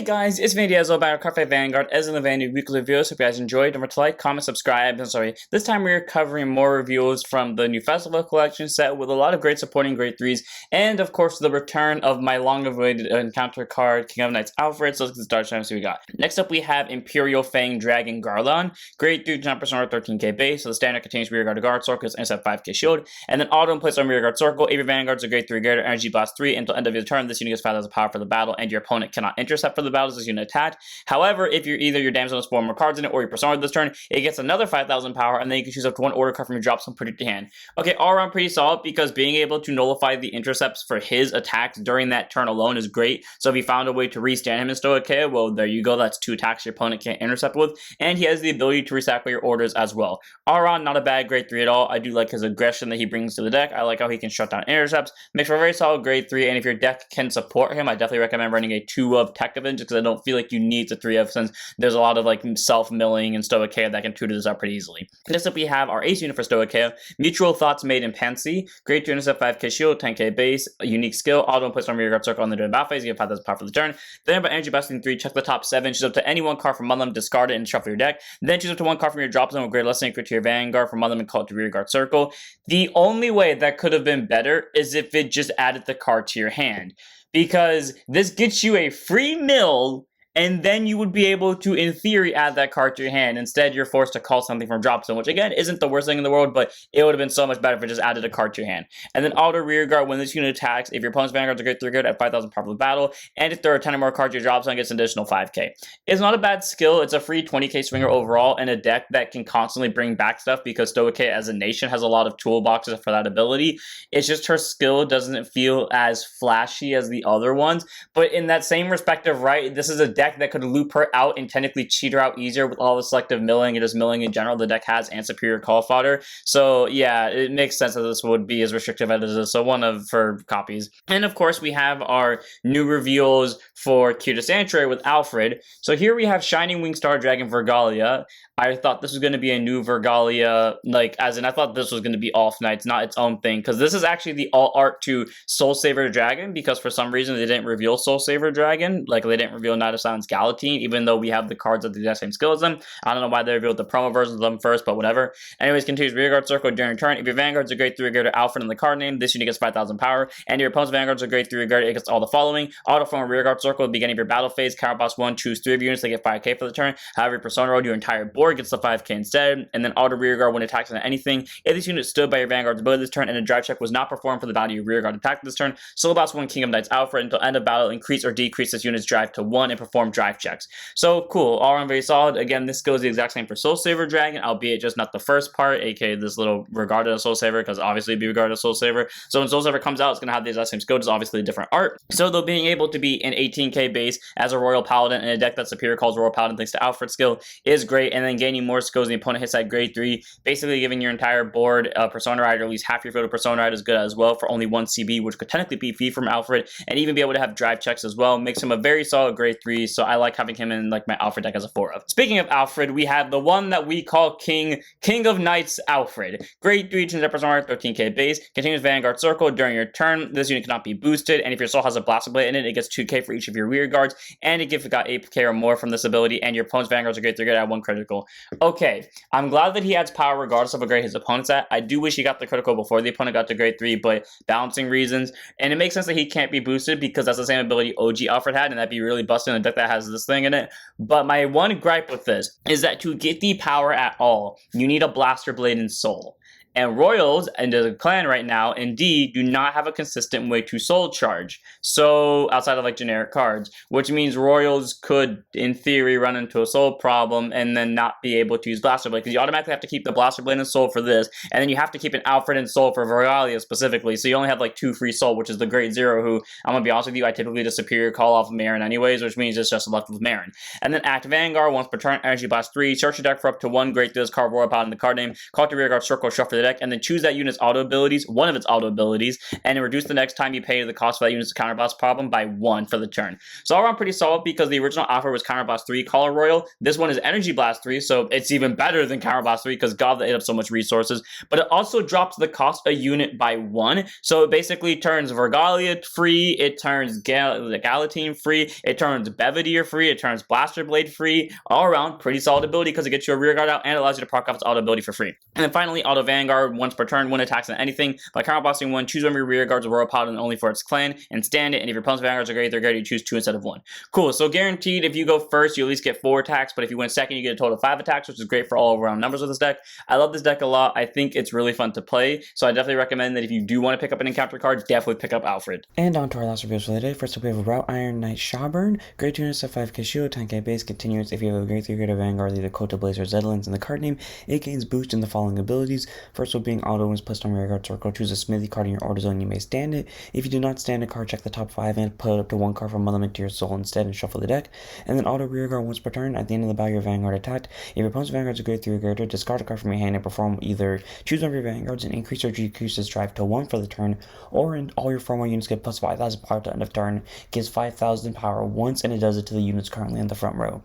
guys, it's Vanity Ezel back with Card Fight Vanguard, Ezel and the Vanity weekly reviews. Hope you guys enjoyed. Don't forget to like, comment, subscribe. And sorry, this time we're covering more reviews from the new Festival Collection set with a lot of great supporting grade 3s, and of course the return of my long-awaited encounter card, King of Knights Alfred. So let's get started and see what we got. Next up we have Imperial Fang Dragon Garlon, grade 3 jump persona 13k base. So the standard contains rearguard guard circle, it's at 5k shield, and then auto in place on rearguard circle. If your vanguards are grade 3 greater, energy blast 3 until end of your turn. This unit gets 5,000 power for the battle, and your opponent cannot intercept for the battles as unit attack. However, if you're either your damsel has 4 more cards in it or your persona this turn, it gets another 5,000 power, and then you can choose up to one order card from your drop zone put it to hand. Okay, all around pretty solid because being able to nullify the intercepts for his attacks during that turn alone is great. So if you found a way to restand him in Stoic KO, well, there you go. That's 2 attacks your opponent can't intercept with, and he has the ability to recycle your orders as well. All around, not a bad grade 3 at all. I do like his aggression that he brings to the deck. I like how he can shut down intercepts. Makes for a very solid grade 3, and if your deck can support him, I definitely recommend running a 2 of Tech Event just because I don't feel like you need the 3 of since there's a lot of like self-milling and Stoic KO that can tutor this up pretty easily. Next up we have our ace unit for Stoic KO, Mutual Thoughts Made in Pansy, grade 2 intercept 5k shield, 10k base, a unique skill, auto inputs on rearguard circle on the during battle phase, you get 5,000 power for the turn. Then by energy busting 3, check the top 7, choose up to any one card from among them, discard it and shuffle your deck. Then choose up to one card from your drop zone with grade less than equal to your vanguard from among them and call it to rearguard circle. The only way that could have been better is if it just added the card to your hand, because this gets you a free mill, and then you would be able to, in theory, add that card to your hand. Instead, you're forced to call something from drop zone, which again, isn't the worst thing in the world, but it would have been so much better if it just added a card to your hand. And then auto rearguard, when this unit attacks, if your opponent's vanguards are grade 3 good at 5,000 power for the battle, and if there are 10 or more cards your drop zone, gets an additional 5k. It's not a bad skill. It's a free 20k swinger overall, and a deck that can constantly bring back stuff because Stoic as a nation has a lot of toolboxes for that ability. It's just her skill doesn't feel as flashy as the other ones, but in that same respective right, this is a deck that could loop her out and technically cheat her out easier with all the selective milling and just milling in general the deck has and superior call fodder. So yeah, it makes sense that this would be as restrictive as it is. So one of her copies. And of course we have our new reveals for Cuta Sanctuary with Alfred. So here we have Shining Wing Star Dragon Vergalia. I thought this was going to be a new Vergalia, like, as in I thought this was going to be Off Knights, not its own thing, because this is actually the alt art to Soul Saver Dragon, because for some reason they didn't reveal Soul Saver Dragon, like they didn't reveal Knight of Silence Galatine, even though we have the cards of the exact same skill as them. I don't know why they revealed the promo versions of them first, but whatever. Anyways, continues rearguard circle during your turn. If your vanguards are grade 3 or greater Alfred in the card name, this unit gets 5,000 power, and your opponent's vanguards are grade 3 or greater, it gets all the following. Auto from a rearguard circle at the beginning of your battle phase, counter boss 1, choose 3 of your units, they get 5k for the turn. However, your persona roll, your entire board gets the 5k instead, and then auto rearguard when attacks on anything. If this unit stood by your vanguard's ability this turn and a drive check was not performed for the value of your rearguard attack this turn, solo boss 1 King of Knights Alfred until end of battle, increase or decrease this unit's drive to 1 and perform drive checks. So cool, all around very solid. Again, this goes the exact same for Soul Saver Dragon, albeit just not the first part, aka this little regarded as Soul Saver, because obviously it'd be regarded as Soul Saver. So when Soul Saver comes out, it's going to have the exact same skill, just obviously a different art. So though being able to be an 18k base as a Royal Paladin in a deck that superior calls Royal Paladin thanks to Alfred's skill is great, and then gaining more skills the opponent hits that grade 3, basically giving your entire board Persona Rider, at least half your field of Persona Rider is good as well for only 1 CB, which could technically be fee from Alfred, and even be able to have drive checks as well. Makes him a very solid grade 3, so I like having him in like my Alfred deck as a 4 of. Speaking of Alfred, we have the one that we call King of Knights Alfred. Grade 3 Trinity Persona 13k base, continues Vanguard Circle during your turn. This unit cannot be boosted, and if your soul has a Blaster Blade in it, it gets 2k for each of your rear guards, and if it got 8k or more from this ability, and your opponent's Vanguards are grade 3 good at 1 critical. Okay, I'm glad that he adds power regardless of what grade his opponent's at. I do wish he got the critical before the opponent got to grade 3, but balancing reasons, and it makes sense that he can't be boosted because that's the same ability OG Alfred had, and that'd be really busting in a deck that has this thing in it. But my one gripe with this is that to get the power at all, you need a Blaster Blade in Soul. And Royals and the clan right now, indeed, do not have a consistent way to soul charge. So, outside of like generic cards, which means Royals could, in theory, run into a soul problem and then not be able to use Blaster Blade. Because you automatically have to keep the Blaster Blade in soul for this, and then you have to keep an Alfred in soul for Vergalia specifically. So you only have like 2 free soul, which is the grade 0, who, I'm gonna be honest with you, I typically just superior call off of Marin anyways, which means it's just left with Marin. And then Act Vanguard, once per turn, Energy Blast 3, search your deck for up to 1 grade 3 card Royal Paladin in the card name, call to rearguard circle, shuffle the deck, and then choose that unit's auto abilities, one of its auto abilities, and reduce the next time you pay the cost for that unit's counterblast problem by 1 for the turn. So all around pretty solid because the original offer was counterblast 3, Color Royal. This one is Energy Blast 3, so it's even better than counterblast 3 because God, they ate up so much resources. But it also drops the cost a unit by 1, so it basically turns Vergalia free, it turns Galatine free, it turns Bevadier free, it turns Blaster Blade free. All around pretty solid ability because it gets you a rear guard out and allows you to proc off its auto ability for free. And then finally, Auto Vanguard, once per turn, 1 attacks on anything. By counterblasting 1, choose one of your rear guards of Royal Paladin only for its clan, and stand it, and if your opponent's Vanguards are great, they're great, you choose 2 instead of 1. Cool, so guaranteed if you go first, you at least get 4 attacks, but if you win second, you get a total of 5 attacks, which is great for all around numbers with this deck. I love this deck a lot. I think it's really fun to play, so I definitely recommend that if you do want to pick up an encounter card, definitely pick up Alfred. And on to our last reviews for the day. First up, we have Route Iron Knight Shawburn. Great units of 5k shield, 10k base, continuous. If you have a great 3 greater Vanguard, either Kota Blaze or Zedlands in the card name, it gains boost in the following abilities. First one being auto wins placed on rear guard circle. Choose a smithy card in your order zone, you may stand it. If you do not stand a card, check the top 5 and put up to 1 card from Element to your soul instead and shuffle the deck. And then auto rear guard once per turn. At the end of the battle, your Vanguard attacked. If your opponent's Vanguard is a grade 3 or greater, discard a card from your hand and perform either choose one of your Vanguards and increase or decrease its drive to 1 for the turn, or in all your former units get plus 5,000 power to end of turn, gives 5,000 power once, and it does it to the units currently in the front row.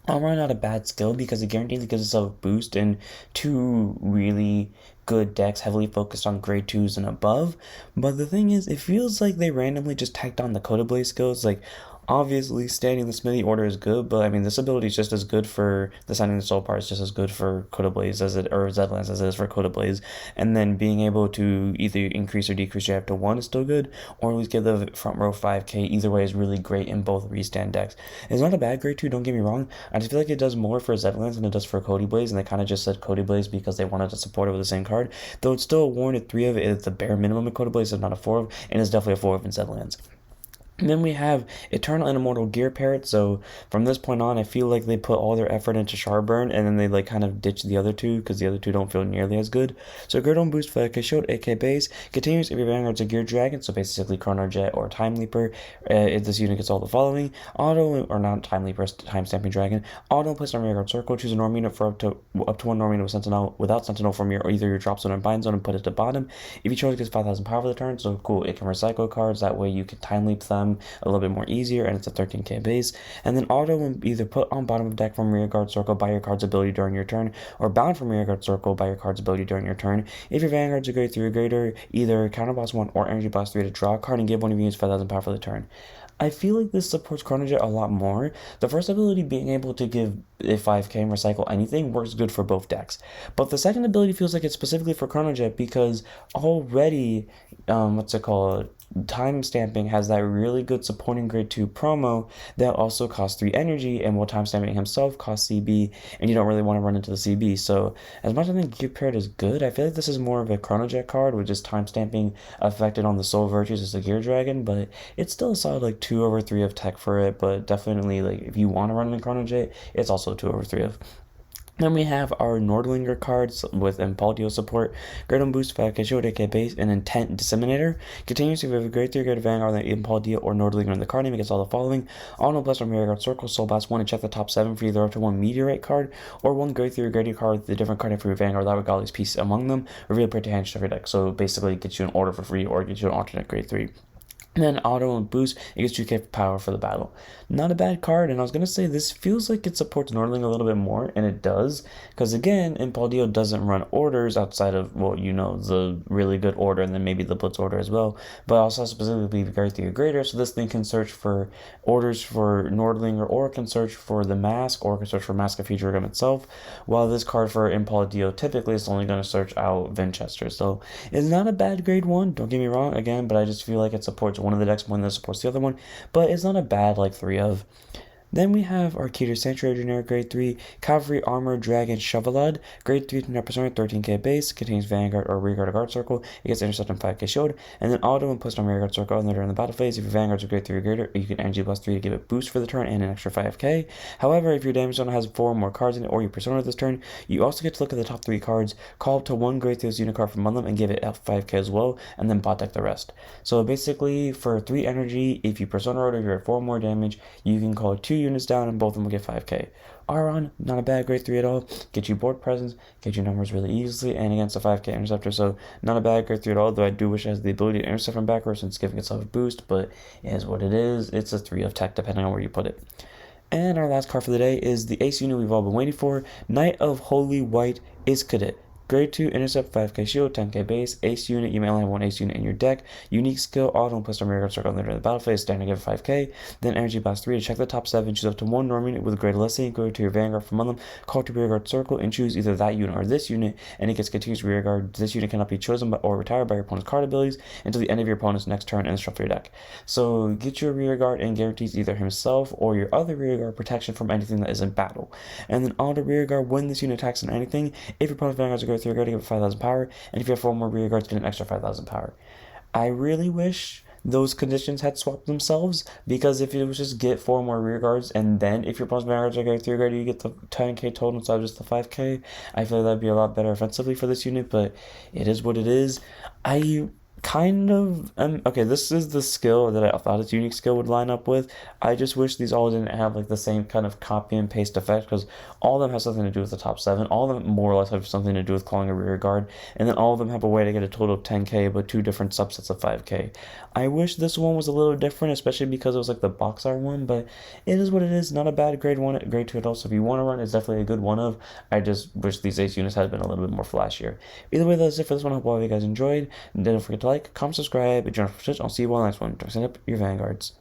All around not a bad skill because it guarantees it gives itself a boost in 2 really good decks heavily focused on grade 2s and above. But the thing is, it feels like they randomly just tacked on the Kota Blaze skills. Like, obviously, standing the Smithy order is good, but I mean, this ability is just as good for the Sending the Soul part is just as good for Kota Blaze as it, or Zedlands as it is for Kota Blaze. And then being able to either increase or decrease your drive to 1 is still good, or at least give the front row 5k. Either way is really great in both restand decks. It's not a bad grade 2, don't get me wrong. I just feel like it does more for Zedlands than it does for Kota Blaze, and they kind of just said Kota Blaze because they wanted to support it with the same card. Though it's still a warranted 3 of it, it's the bare minimum in Kota Blaze, it's not a 4 of, and it's definitely a 4 of in Zedlands. And then we have Eternal and Immortal Gear Parrot, so from this point on, I feel like they put all their effort into Shawburn, and then they like kind of ditch the other 2, because the other 2 don't feel nearly as good. So Grid on boost for AK Shield, AK Base, continues if your Vanguard's a Gear Dragon, so basically Chrono Jet or Time Leaper, if this unit gets all the following. Auto, or not Time Leaper, Time Stamping Dragon, auto placed on rear guard circle, choose a norm unit for up to 1 norm unit with Sentinel, without Sentinel from either your drop zone or bind zone, and put it to bottom. If you chose, it gets 5,000 power for the turn, so cool, it can recycle cards, that way you can Time Leap them a little bit more easier, and it's a 13k base. And then auto when either put on bottom of deck from rear guard circle by your card's ability during your turn, or bound from rear guard circle by your card's ability during your turn. If your Vanguard's a grade 3 or greater, either counterblast 1 or energy blast 3 to draw a card and give one of your units 5,000 power for the turn. I feel like this supports Chrono Jet a lot more. The first ability, being able to give a 5k and recycle anything, works good for both decks. But the second ability feels like it's specifically for Chrono Jet because already, Time Stamping has that really good supporting grade 2 promo that also costs 3 energy, and while Time Stamping himself costs CB, and you don't really want to run into the CB. So as much as I think Gear Parrot is good, I feel like this is more of a Chrono Jet card with just Time Stamping affected on the Soul Virtues as a Gear Dragon, but it's still a solid like 2 over 3 of tech for it, but definitely like if you want to run in Chrono Jet, it's also 2 over 3 of. Then we have our Nordlinger cards with Impaldio support, Great on Boost, 5k Shield, AK Base, and Intent Disseminator. Continues if you have a grade 3 greater Vanguard than Impaldio or Nordlinger in the card name, it gets all the following. Auto plus from rear guard circle, Soul Blast 1, and check the top 7 for either up to 1 Meteorite card, or 1 grade 3 or greater card with a different card for your Vanguard without regardless piece among them. Reveal put to hand to your deck, so basically it gets you an order for free, or it gets you an alternate grade 3. And then auto and boost, it gets 2k power for the battle. Not a bad card, and I was going to say this feels like it supports Nordling a little bit more, and it does, because again, Impaldio doesn't run orders outside of, well, you know, the really good order, and then maybe the Blitz order as well, but also specifically grade 3 or greater, so this thing can search for orders for Nordlinger, or it can search for the Mask, or it can search for Mask of Futuregum itself, while this card for Impaldio typically is only going to search out Vinchester, so it's not a bad grade 1, don't get me wrong, again, but I just feel like it supports one of the decks more than it supports the other one, but it's not a bad like 3 of. Then we have our Keter Sanctuary Generic Grade 3, Cavalry Armor Dragon Chevalade, Grade 3 to 13k base, contains Vanguard or Rear Guard or Guard Circle, it gets Intercept and 5k Shield, and then auto when placed on Rear Guard Circle during the battle phase. If your Vanguard's a Grade 3 or greater, you can Energy plus 3 to give it boost for the turn and an extra 5k. However, if your damage zone has 4 or more cards in it, or your Persona this turn, you also get to look at the top 3 cards, call up to 1 Grade 3 unit card from among them, and give it 5k as well, and then bot deck the rest. So basically, for 3 energy, if you Persona order, you're at 4 more damage, you can call 2 units down and both of them will get 5k. Aron, not a bad grade 3 at all. Get you board presence, get you numbers really easily, and against a 5k interceptor, so not a bad grade 3 at all, though I do wish it has the ability to intercept from backwards and it's giving itself a boost, but it is what it is. It's a 3 of tech depending on where you put it. And our last card for the day is the ace unit we've all been waiting for, Knight of Holy White Iskadit. Grade 2, intercept, 5k shield, 10k base, ace unit, you may only have one ace unit in your deck, unique skill, auto plus rear guard circle under the battle phase, standing give 5k, then energy blast 3 to check the top 7, choose up to one normal unit with a grade less than, go to your vanguard from among them, call to rear guard circle, and choose either that unit or this unit, and it gets continuous rear guard. This unit cannot be chosen by, or retired by your opponent's card abilities until the end of your opponent's next turn and shuffle your deck. So get your rear guard and guarantees either himself or your other rear guard protection from anything that is in battle. And then auto rear guard, when this unit attacks on anything, if your opponent's vanguards are grade 3 guard, give it 5,000 power, and if you have 4 more rear guards, get an extra 5,000 power. I really wish those conditions had swapped themselves, because if it was just get 4 more rear guards, and then if your opponent's vanguards are grade 3 guard, you get the 10k total instead of just the 5k, I feel like that'd be a lot better offensively for this unit, but it is what it is. I kind of okay, this is the skill that I thought its unique skill would line up with. I just wish these all didn't have like the same kind of copy and paste effect, because all of them have something to do with the top 7, all of them more or less have something to do with calling a rear guard, and then all of them have a way to get a total of 10k but 2 different subsets of 5k. I wish this one was a little different, especially because it was like the box art one, but it is what it is. Not a bad grade 1, grade 2 at all, so if you want to run, it's definitely a good one of. I just wish these ace units had been a little bit more flashier. Either way, that's it for this one. I hope all of you guys enjoyed, and don't forget to like, comment, subscribe, and join us for Twitch. I'll see you all next one. Send up your vanguards.